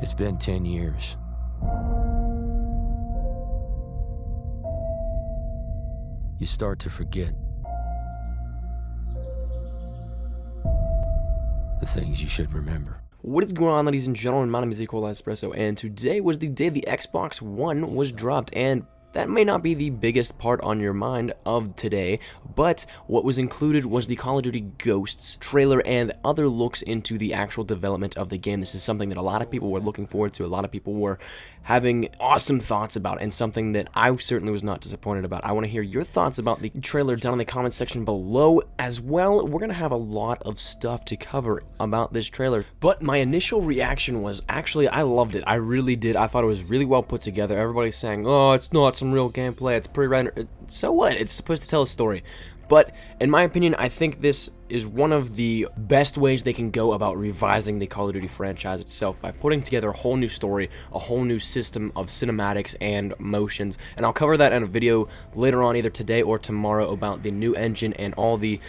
It's been 10 years. You start to forget the things you should remember. What is going on, ladies and gentlemen? My name is Espresso, and today was the day the Xbox One was dropped, and that may not be the biggest part on your mind of today, but what was included was the Call of Duty Ghosts trailer and other looks into the actual development of the game. This is something that a lot of people were looking forward to, a lot of people were having awesome thoughts about, and something that I certainly was not disappointed about. I want to hear your thoughts about the trailer down in the comments section below as well. We're going to have a lot of stuff to cover about this trailer, but my initial reaction was actually I loved it. I really did. I thought it was really well put together. Everybody's saying, oh, it's not some real gameplay, it's pretty random. So what? It's supposed to tell a story. But in my opinion, I think this is one of the best ways they can go about revising the Call of Duty franchise itself, by putting together a whole new story, a whole new system of cinematics and motions. And I'll cover that in a video later on, either today or tomorrow, about the new engine and all the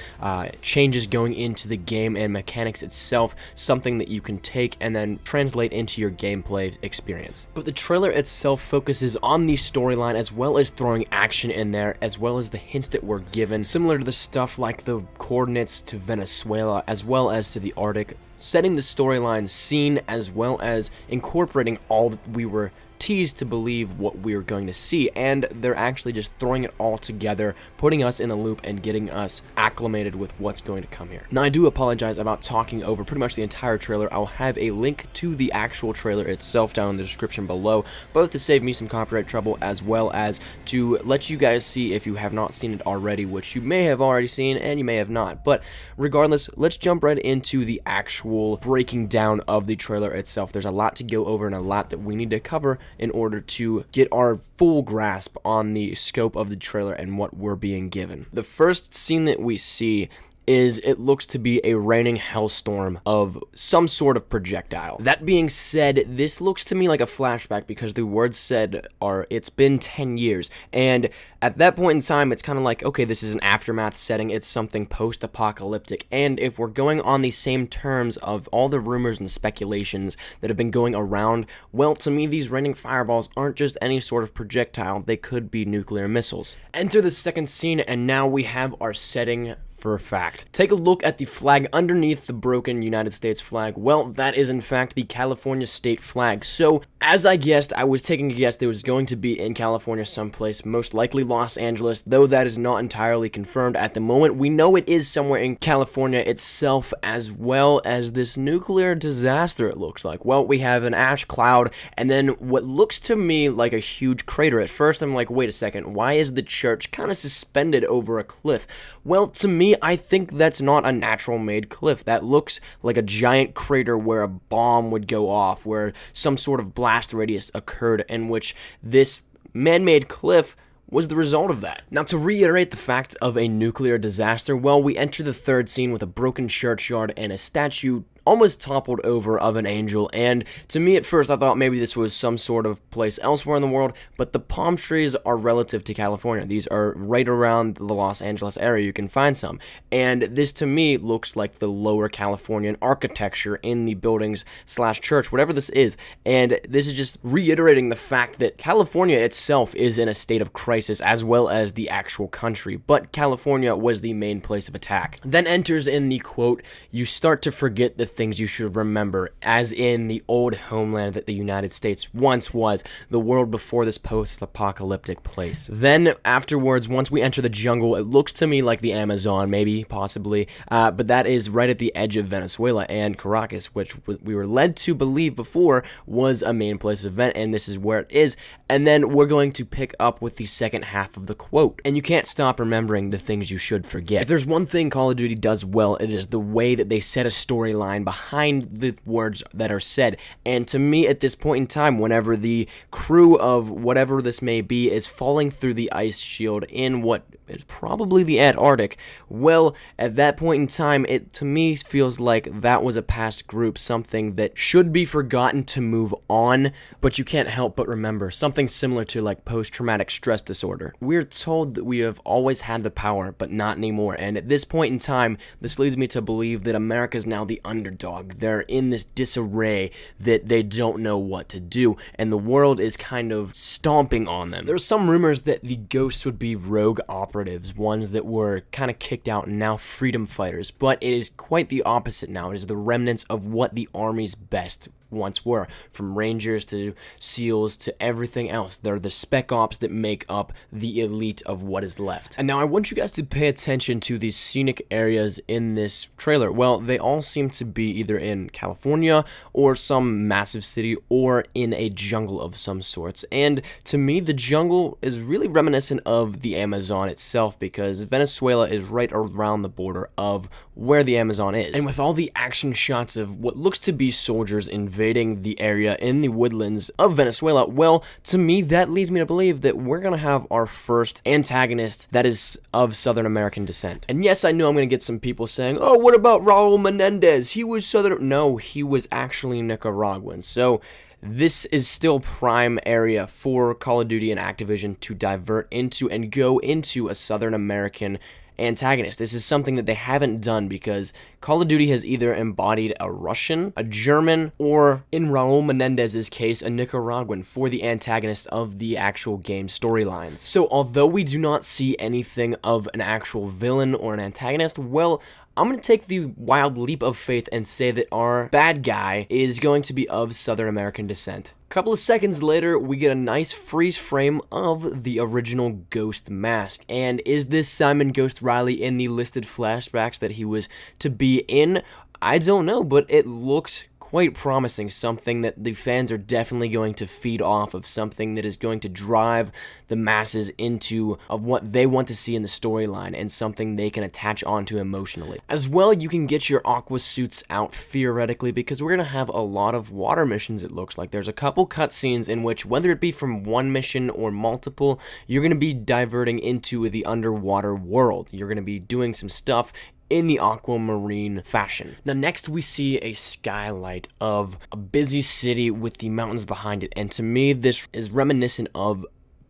changes going into the game and mechanics itself, something that you can take and then translate into your gameplay experience. But the trailer itself focuses on the storyline, as well as throwing action in there, as well as the hints that were given, similar to the stuff like the coordinates to Venezuela, as well as to the Arctic, setting the storyline scene, as well as incorporating all that we were teased to believe what we were going to see, and they're actually just throwing it all together, putting us in a loop and getting us acclimated with what's going to come here. Now, I do apologize about talking over pretty much the entire trailer. I'll have a link to the actual trailer itself down in the description below, both to save me some copyright trouble, as well as to let you guys see if you have not seen it already, which you may have already seen and you may have not. But regardless, let's jump right into the actual breaking down of the trailer itself. There's a lot to go over and a lot that we need to cover in order to get our full grasp on the scope of the trailer and what we're being given. The first scene that we see is, it looks to be a raining hellstorm of some sort of projectile. That being said, this looks to me like a flashback, because the words said are, it's been 10 years, and at that point in time, it's kind of like, okay, this is an aftermath setting, it's something post-apocalyptic, and if we're going on the same terms of all the rumors and speculations that have been going around, well, to me, these raining fireballs aren't just any sort of projectile, they could be nuclear missiles. Enter the second scene, and now we have our setting for a fact. Take a look at the flag underneath the broken United States flag. Well, that is in fact the California state flag. So, as I guessed, I was taking a guess that it was going to be in California someplace, most likely Los Angeles, though that is not entirely confirmed at the moment. We know it is somewhere in California itself, as well as this nuclear disaster, it looks like. Well, we have an ash cloud, and then what looks to me like a huge crater. At first, I'm like, wait a second, why is the church kind of suspended over a cliff? Well, to me, I think that's not a natural-made cliff. That looks like a giant crater where a bomb would go off, where some sort of blast radius occurred, in which this man-made cliff was the result of that. Now, to reiterate the fact of a nuclear disaster, well, we enter the third scene with a broken churchyard and a statue almost toppled over of an angel, and to me at first I thought maybe this was some sort of place elsewhere in the world, but the palm trees are relative to California. These are right around the Los Angeles area, you can find some, and this to me looks like the lower Californian architecture in the buildings slash church, whatever this is, and this is just reiterating the fact that California itself is in a state of crisis, as well as the actual country, but California was the main place of attack. Then enters in the quote, "You start to forget the things you should remember," as in the old homeland that the United States once was, the world before this post-apocalyptic place. Then afterwards, once we enter the jungle, it looks to me like the Amazon, maybe, possibly, but that is right at the edge of Venezuela and Caracas, which we were led to believe before was a main place of event, and this is where it is. And then we're going to pick up with the second half of the quote. And you can't stop remembering the things you should forget. If there's one thing Call of Duty does well, it is the way that they set a storyline behind the words that are said. And to me, at this point in time, whenever the crew of whatever this may be is falling through the ice shield in what is probably the Antarctic. Well, at that point in time, it to me feels like that was a past group, something that should be forgotten to move on, but you can't help but remember, something similar to like post-traumatic stress disorder. We're told that we have always had the power, but not anymore, and at this point in time, this leads me to believe that America is now the underdog. They're in this disarray that they don't know what to do, and the world is kind of stomping on them. There's some rumors that the ghosts would be rogue operatives, ones that were kind of kicked out and now freedom fighters, but it is quite the opposite now. It is the remnants of what the Army's best once were, from Rangers to SEALs to everything else. They're the spec ops that make up the elite of what is left. And now I want you guys to pay attention to these scenic areas in this trailer. Well, they all seem to be either in California or some massive city or in a jungle of some sorts. And to me, the jungle is really reminiscent of the Amazon itself, because Venezuela is right around the border of where the Amazon is. And with all the action shots of what looks to be soldiers invading the area in the woodlands of Venezuela, well, to me, that leads me to believe that we're gonna have our first antagonist that is of Southern American descent. And yes, I know I'm gonna get some people saying, oh, what about Raul Menendez? He was Southern. No, he was actually Nicaraguan. So this is still prime area for Call of Duty and Activision to divert into and go into a Southern American antagonist. This is something that they haven't done because Call of Duty has either embodied a Russian, a German, or in Raul Menendez's case, a Nicaraguan for the antagonist of the actual game storylines. So although we do not see anything of an actual villain or an antagonist, well, I'm going to take the wild leap of faith and say that our bad guy is going to be of Southern American descent. A couple of seconds later, we get a nice freeze frame of the original Ghost mask. And is this Simon Ghost Riley in the listed flashbacks that he was to be in? I don't know, but it looks quite promising, something that the fans are definitely going to feed off of, something that is going to drive the masses into of what they want to see in the storyline, and something they can attach onto emotionally. As well, you can get your aqua suits out theoretically, because we're going to have a lot of water missions. It looks like there's a couple cutscenes in which, whether it be from one mission or multiple, you're going to be diverting into the underwater world. You're going to be doing some stuff in the aquamarine fashion. Now next we see a skylight of a busy city with the mountains behind it, and to me this is reminiscent of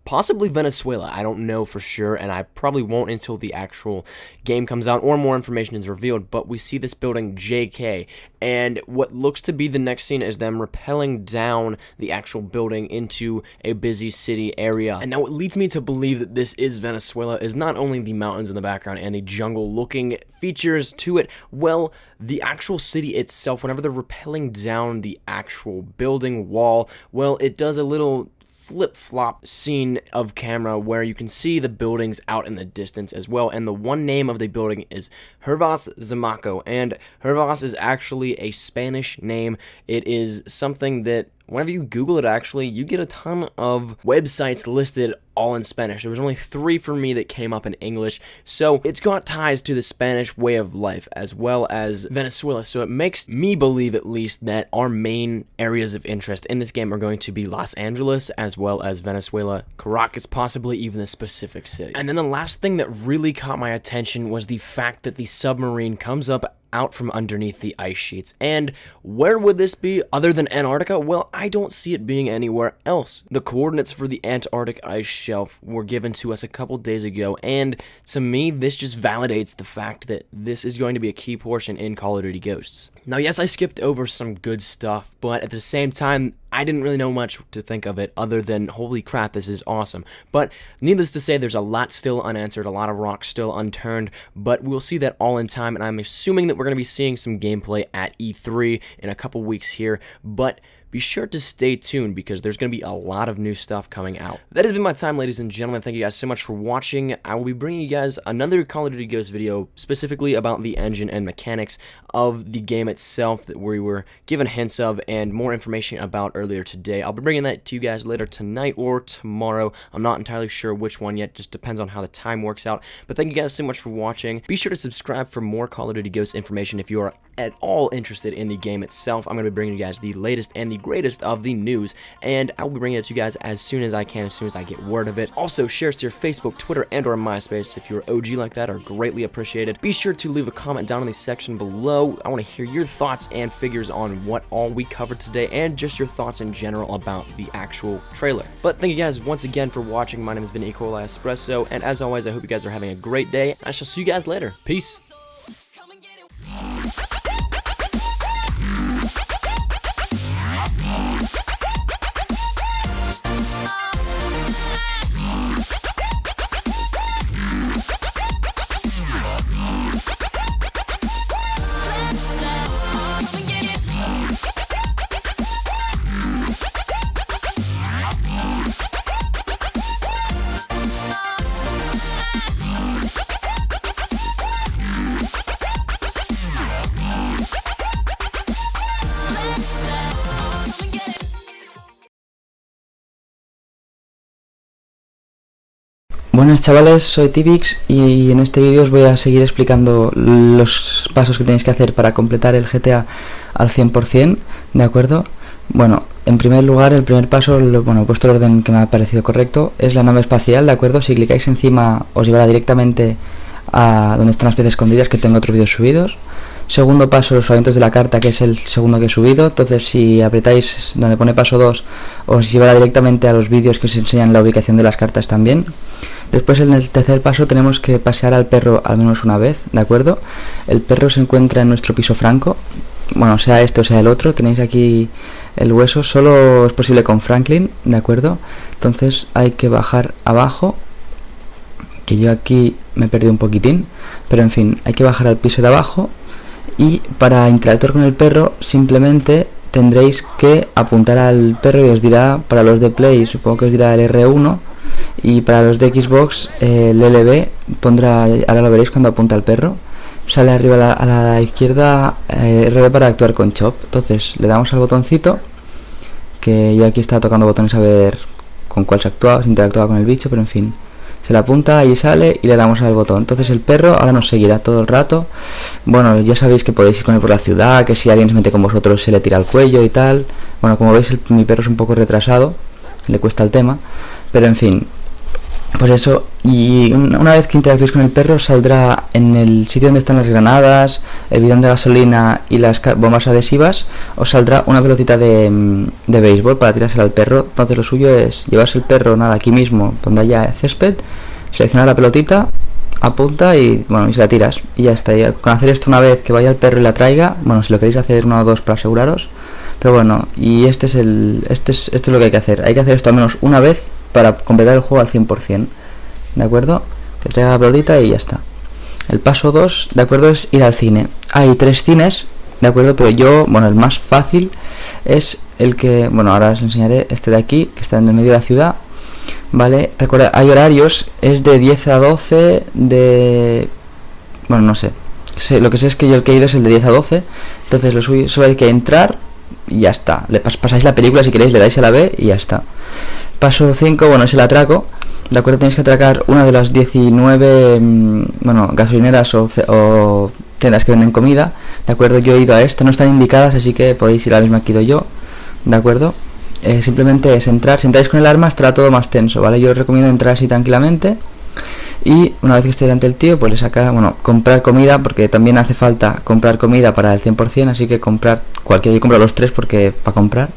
possibly Venezuela. I don't know for sure, and I probably won't until the actual game comes out or more information is revealed, but we see this building JK, and what looks to be the next scene is them rappelling down the actual building into a busy city area. And now what leads me to believe that this is Venezuela is not only the mountains in the background and the jungle looking features to it, well, the actual city itself, whenever they're rappelling down the actual building wall, well, it does a little flip-flop scene of camera where you can see the buildings out in the distance as well, and the one name of the building is Hervas Zamaco, and Hervas is actually a Spanish name. It is something that whenever you Google it, actually, you get a ton of websites listed all in Spanish. There was only 3 for me that came up in English, so it's got ties to the Spanish way of life as well as Venezuela, so it makes me believe at least that our main areas of interest in this game are going to be Los Angeles as well as Venezuela, Caracas, possibly even the specific city. And then the last thing that really caught my attention was the fact that the submarine comes up out from underneath the ice sheets. And where would this be other than Antarctica? Well, I don't see it being anywhere else. The coordinates for the Antarctic ice shelf were given to us a couple days ago, and to me, this just validates the fact that this is going to be a key portion in Call of Duty Ghosts. Now, yes, I skipped over some good stuff, but at the same time, I didn't really know much to think of it other than, holy crap, this is awesome. But needless to say, there's a lot still unanswered, a lot of rocks still unturned, but we'll see that all in time, and I'm assuming that we're going to be seeing some gameplay at E3 in a couple weeks here, but be sure to stay tuned because there's going to be a lot of new stuff coming out. That has been my time, ladies and gentlemen. Thank you guys so much for watching. I will be bringing you guys another Call of Duty Ghosts video specifically about the engine and mechanics of the game itself that we were given hints of and more information about earlier today. I'll be bringing that to you guys later tonight or tomorrow. I'm not entirely sure which one yet. Just depends on how the time works out. But thank you guys so much for watching. Be sure to subscribe for more Call of Duty Ghosts information if you are at all interested in the game itself. I'm going to be bringing you guys the latest and the greatest of the news, and I will be bringing it to you guys as soon as I can, as soon as I get word of it. Also, share us to your Facebook, Twitter, and or MySpace if you're OG like that, are greatly appreciated. Be sure to leave a comment down in the section below. I want to hear your thoughts and figures on what all we covered today, and just your thoughts in general about the actual trailer. But thank you guys once again for watching. My name has been E. coli Espresso, and as always, I hope you guys are having a great day. I shall see you guys later. Peace. Buenas chavales, soy Tibix y en este vídeo os voy a seguir explicando los pasos que tenéis que hacer para completar el GTA al 100%, ¿de acuerdo? Bueno, en primer lugar, el primer paso, he puesto el orden que me ha parecido correcto, es la nave espacial, ¿de acuerdo? Si clicáis encima os llevará directamente a donde están las piezas escondidas, que tengo otros vídeos subidos. Segundo paso, los fragmentos de la carta, que es el segundo que he subido. Entonces, si apretáis donde pone paso 2, os llevará directamente a los vídeos que os enseñan la ubicación de las cartas también. Después, en el tercer paso, tenemos que pasear al perro al menos una vez, ¿de acuerdo? El perro se encuentra en nuestro piso franco, bueno, sea este o sea el otro. Tenéis aquí el hueso, solo es posible con Franklin, ¿de acuerdo? Entonces hay que bajar abajo, que yo aquí me he perdido un poquitín, pero en fin, hay que bajar al piso de abajo. Y para interactuar con el perro simplemente tendréis que apuntar al perro y os dirá, para los de Play supongo que os dirá el R1, y para los de Xbox el LB pondrá, ahora lo veréis cuando apunta al perro, sale arriba a la izquierda RB para actuar con Chop. Entonces le damos al botoncito, que yo aquí estaba tocando botones a ver con cuál se actuaba, se interactuaba con el bicho, pero en fin. Se la apunta y sale y le damos al botón. Entonces el perro ahora nos seguirá todo el rato. Bueno, ya sabéis que podéis ir con él por la ciudad, que si alguien se mete con vosotros se le tira al cuello y tal. Bueno, como veis mi perro es un poco retrasado, le cuesta el tema, pero en fin, pues eso. Y una vez que interactuéis con el perro saldrá en el sitio donde están las granadas, el bidón de gasolina y las bombas adhesivas, os saldrá una pelotita de béisbol para tirársela al perro. Entonces lo suyo es llevarse el perro, nada, aquí mismo donde haya césped, seleccionar la pelotita, apunta y bueno, y se la tiras y ya está. Y con hacer esto una vez que vaya el perro y la traiga, bueno, si lo queréis hacer uno o dos para aseguraros, pero bueno, y esto es lo que hay que hacer. Hay que hacer esto al menos una vez para completar el juego al 100%, ¿de acuerdo? Que traiga la pelotita y ya está. El paso 2, ¿de acuerdo? Es ir al cine. Hay 3 cines, ¿de acuerdo? Pero yo, bueno, el más fácil es el que, bueno, ahora os enseñaré, este de aquí, que está en el medio de la ciudad, ¿vale? Recuerda, hay horarios, es de 10 a 12, bueno, no sé. Lo que sé es que yo el que he ido es el de 10 a 12, entonces lo suyo, solo hay que entrar y ya está. Le pasáis la película si queréis, le dais a la B y ya está. Paso 5, bueno, es el atraco, ¿de acuerdo? Tenéis que atracar una de las 19, gasolineras o tiendas que venden comida, ¿de acuerdo? Yo he ido a esta, no están indicadas, así que podéis ir a la misma que he ido yo, ¿de acuerdo? Simplemente es entrar, si entráis con el arma estará todo más tenso, ¿vale? Yo os recomiendo entrar así tranquilamente. Y una vez que esté delante del tío, pues le saca, bueno, comprar comida, porque también hace falta comprar comida para el 100%, así que comprar cualquiera, yo compro los 3 porque para comprar.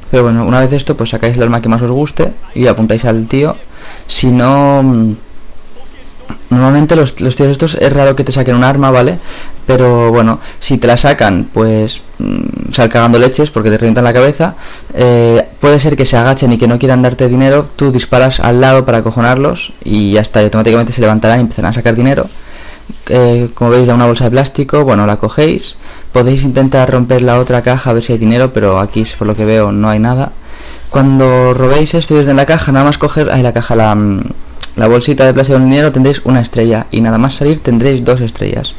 Pero bueno, una vez esto, pues sacáis el arma que más os guste y apuntáis al tío. Si no, normalmente los tíos estos es raro que te saquen un arma, ¿vale? Pero bueno, si te la sacan, pues sal cagando leches porque te revientan la cabeza. Puede ser que se agachen y que no quieran darte dinero, tú disparas al lado para acojonarlos y ya está, y automáticamente se levantarán y empezarán a sacar dinero. Como veis, da una bolsa de plástico, bueno, la cogéis. Podéis intentar romper la otra caja a ver si hay dinero, pero aquí por lo que veo no hay nada. Cuando robéis esto y desde la caja, nada más coger la bolsita de plástico con el dinero, tendréis una estrella y nada más salir tendréis 2 estrellas,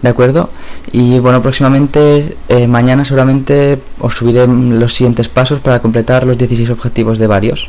¿de acuerdo? Y bueno, próximamente, mañana seguramente os subiré los siguientes pasos para completar los 16 objetivos de varios.